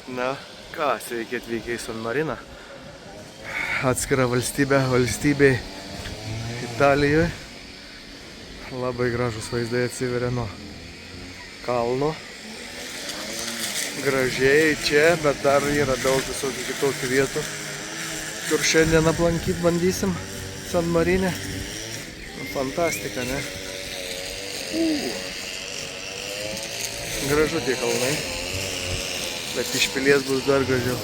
Na ką, sveiki atvykę į San Mariną. Atskira valstybė Italijoje. Labai gražus vaizdai atsiveria nuo kalno. Gražiai čia, bet dar yra daug visokių kitokių vietų, kur šiandien aplankyti bandysim San Marine. Fantastika, ne? Gražu tie kalnai. Bet iš pilies bus dar gražiau.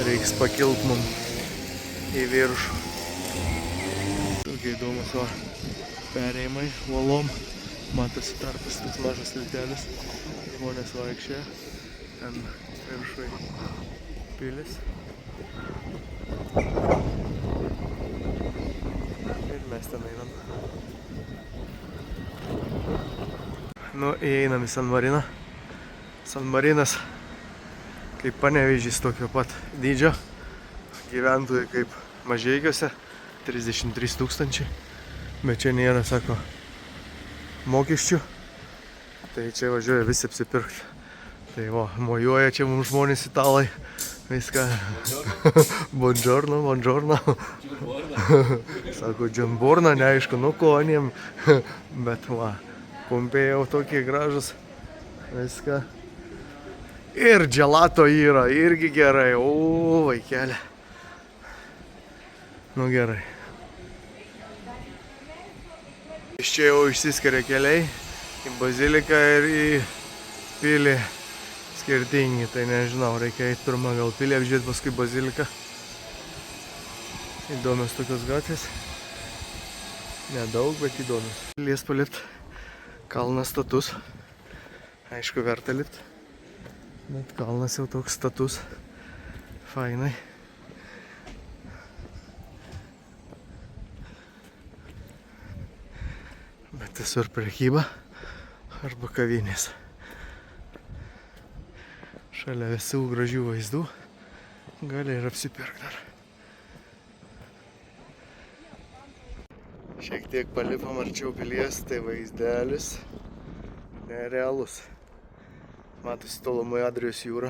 Reiks pakilt mum į viršų. Tokie įdomus perėjimai uolom. Matosi tarpas tas mažas tiltelis. Žmonės vaikščioja. Ten viršui pilis. Ir mes ten einam. Nu, įeinam į San Mariną. San Marinas kaip Panevėžys tokio pat dydžio, gyventojai kaip Mažeikiuose, 33 000, bet čia nėra, sako, mokesčių, tai čia važiuoja visi apsipirkti. Tai va, mojuoja čia mums žmonės italai, viską, buongiorno, buongiorno, sako, džamborna, neaišku, nu koniem, bet va, kumpiai jau tokie gražus, viską. Ir gelato yra, irgi gerai, o vaikelė. Nu gerai. Iš čia jau išsiskiria keliai, į baziliką ir į pilį skirtingi, tai nežinau, reikia eiti pirmą gal pilį apžiūrėti, paskui baziliką. Įdomios tokios gatvės. Nedaug, bet įdomios. Pilies palipt, kalnas status, aišku verta lipt. Bet kalnas jau toks status, fainai. Bet visur prekyba arba kavinės. Šalia visų gražių vaizdų gali ir apsipirkti dar. Šiek tiek palipam arčiau pilies, tai vaizdelis nerealus. Matosi tolumai Adrijos jūra.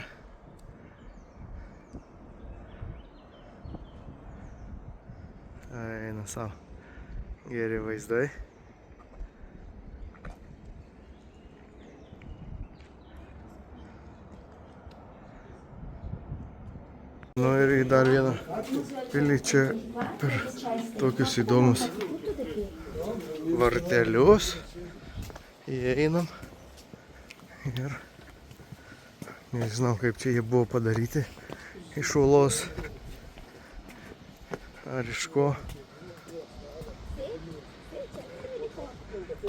Eina savo. Geri vaizdai. Nu ir į dar vieną pilį čia per tokius įdomus vartelius. Įeinam ir nežinau, kaip čia jie buvo padaryti iš uolos ar iš ko.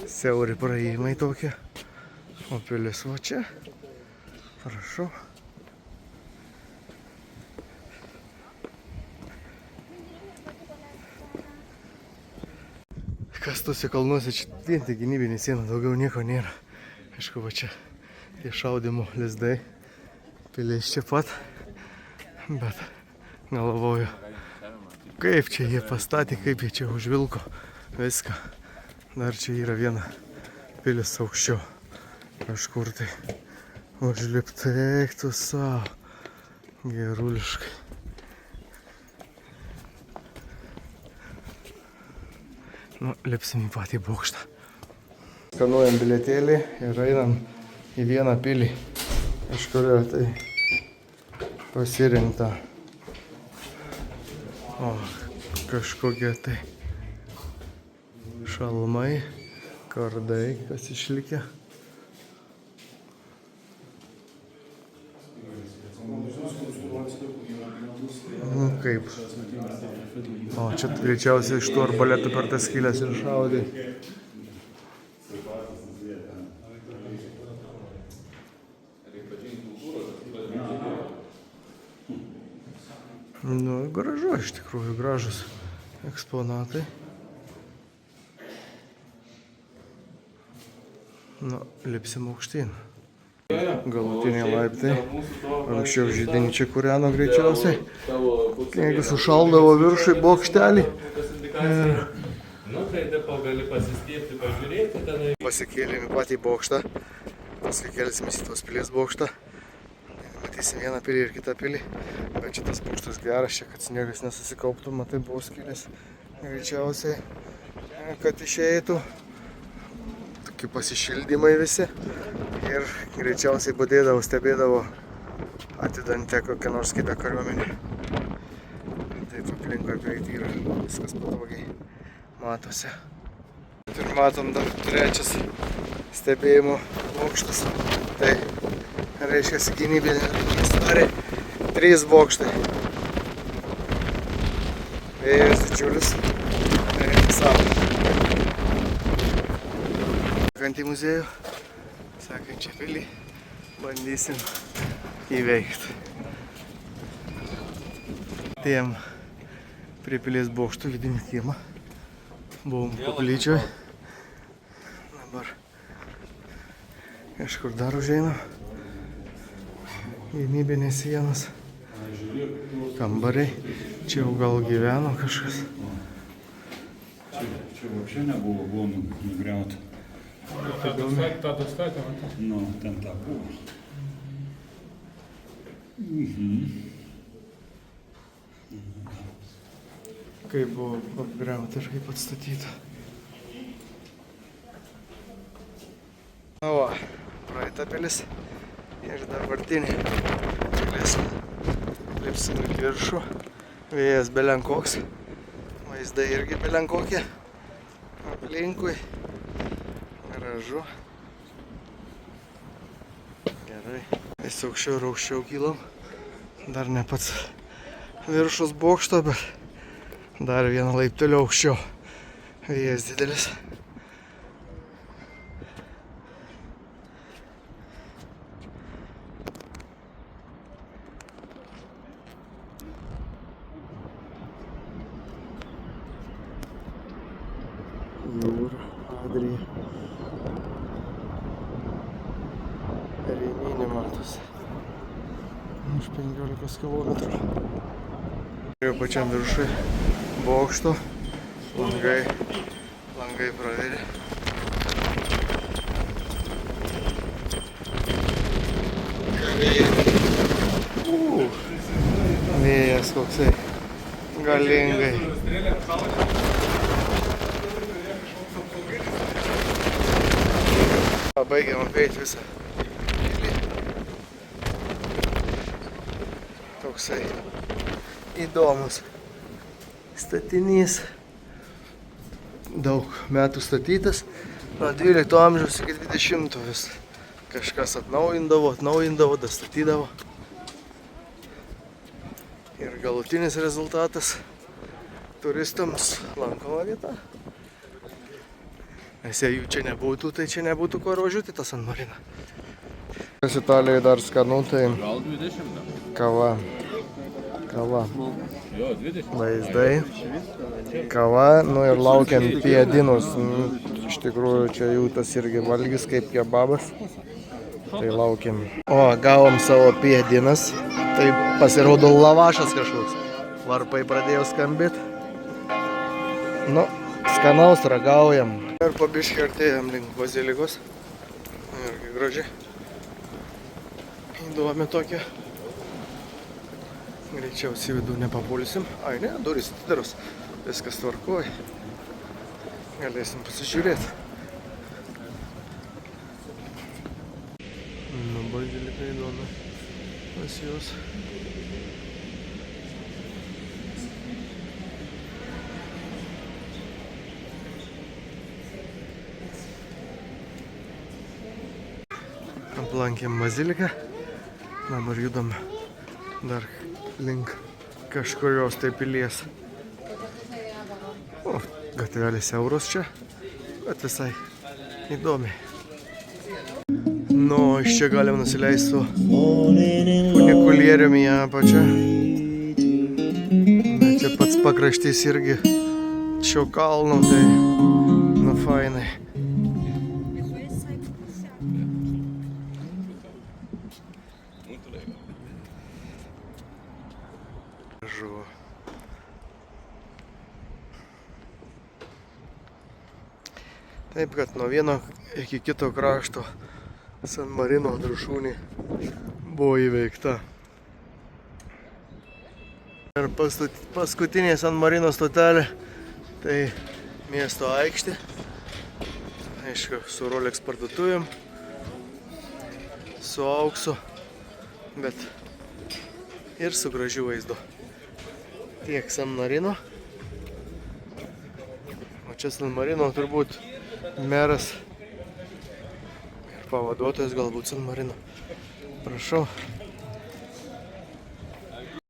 Siauri praėjimai tokie. O pilis va čia. Prašau. Kas tuose kalnuose, čia vien tik gynybinė siena, daugiau nieko nėra. Aišku, va čia tie šaudimo lizdai. Pilies čia pat, bet galvoju, kaip čia jie pastatė, kaip jie čia užvilko viską. Dar čia yra viena pilis aukščiau, kažkur tai užlipti reiktų savo, geruliškai. Nu, lipsim į patį bokštą. Skanuojam bilietėlį ir einam į vieną pilį. Iš kurio tai pasirinkta kažkokie tai šalmai, kardai, kas išlikę. Nu kaip. O čia greičiausiai iš tų arbaletų per tas skylės ir šaudė. Nu, gražu, iš tikrųjų, gražus eksponatai. Nu, lipsim aukštyn. Galutiniai laiptai. Anksčiau židinį čia kūreno greičiausiai. Jeigu sušaldavo viršui bokštelį. Pasikėlėm į patį bokštą. Paskui kelsimės į tos pilies bokštą. matysim vieną pilį ir kitą pilį. Bet šitas bokštas geras čia, kad sniegas nesusikauptų, matai, buvo skilęs greičiausiai, kad išeitų. Tokie pasišildymai visi ir greičiausiai budėdavo, stebėdavo atidantę kokią nors kitą kariuomenę. Taip aplinkui prieiti yra viskas patogiai matosi. Ir matom dar trečias stebėjimo bokštas. Tai reiškia gynybinė pasidarė 3 bokštai. Vėjas didžiulis. Savo. Sekantį muziejų, sekančią pilį bandysim įveikti. Atėjom prie pilies bokštų vidinį kiemą. Buvom koplyčioj. Dabar kažkur dar užeinam. Gynybinės sienos. Kambariai. Čia jau gal gyveno kažkas. Čia вообще nebuvo, buvo nugriauta. Tą dostatė, matai? Nu, ten tą buvo. Kaip buvo apgriauta ir kaip atstatyta. Na va, praeita pilis ir dabartinė pilis. Lipsim į viršų. Vėjas belenkoks. Vaizdai irgi belenkokie. Aplinkui. Gražu. Gerai. Vis aukščiau ir aukščiau kylam. Dar ne pats viršus bokšto, bet dar vieną laiptelį aukščiau. Vėjas didelis. Jūra, Adrija. Rėmynė matosi. Už 15 kilometrų. Jau pačiam viršui bokšto. Langai praveri. Vėjas koksai galingai. Baigiam apeiti visą pilį. Toksai įdomus statinys. Daug metų statytas. Nuo 12 amžiaus iki 20 vis kažkas atnaujindavo, dastatydavo. Ir galutinis rezultatas turistams lankoma vieta. Nes jei jų čia nebūtų, tai čia nebūtų ko važiuoti tą San Mariną. Kas Italijoje dar skanu, tai kava. Vaizdai. Kava, nu ir laukiam piedinus. Iš tikrųjų čia jų tas irgi valgis kaip kebabas. Tai laukiam. O, gavom savo piedinas. Tai pasirodo lavašas kažkoks. Varpai pradėjo skambėti. Nu, skanaus ragaujam. Ir po biškį artėjam link bazilikos. Irgi graži. Įdomi tokia. Greičiausiai vidų nepapulsim. Ai ne, durys atidaros. Viskas tvarkoj. Galėsim pasižiūrėti. Nu, bazilika įdomi. Pas juos. Aplankėm baziliką. Dabar judam dar link kažkurios tai pilies. O, gatvelės siauros čia, bet visai įdomi. Nu, iš čia galim nusileisti su funikulieriumi į apačią. Bet čia pats pakraštys irgi šio kalno, tai nu fainai. Žuvo. Taip, kad nuo vieno iki kito krašto San Marino viršūnė buvo įveikta. Ir paskutinė San Marino stotelė, tai miesto aikštė. Aišku, su Rolex parduotuvėm, su auksu, bet ir su gražiu vaizdu. Tiek San Marino. O čia San Marino turbūt meras ir pavaduotojas galbūt San Marino. Prašau.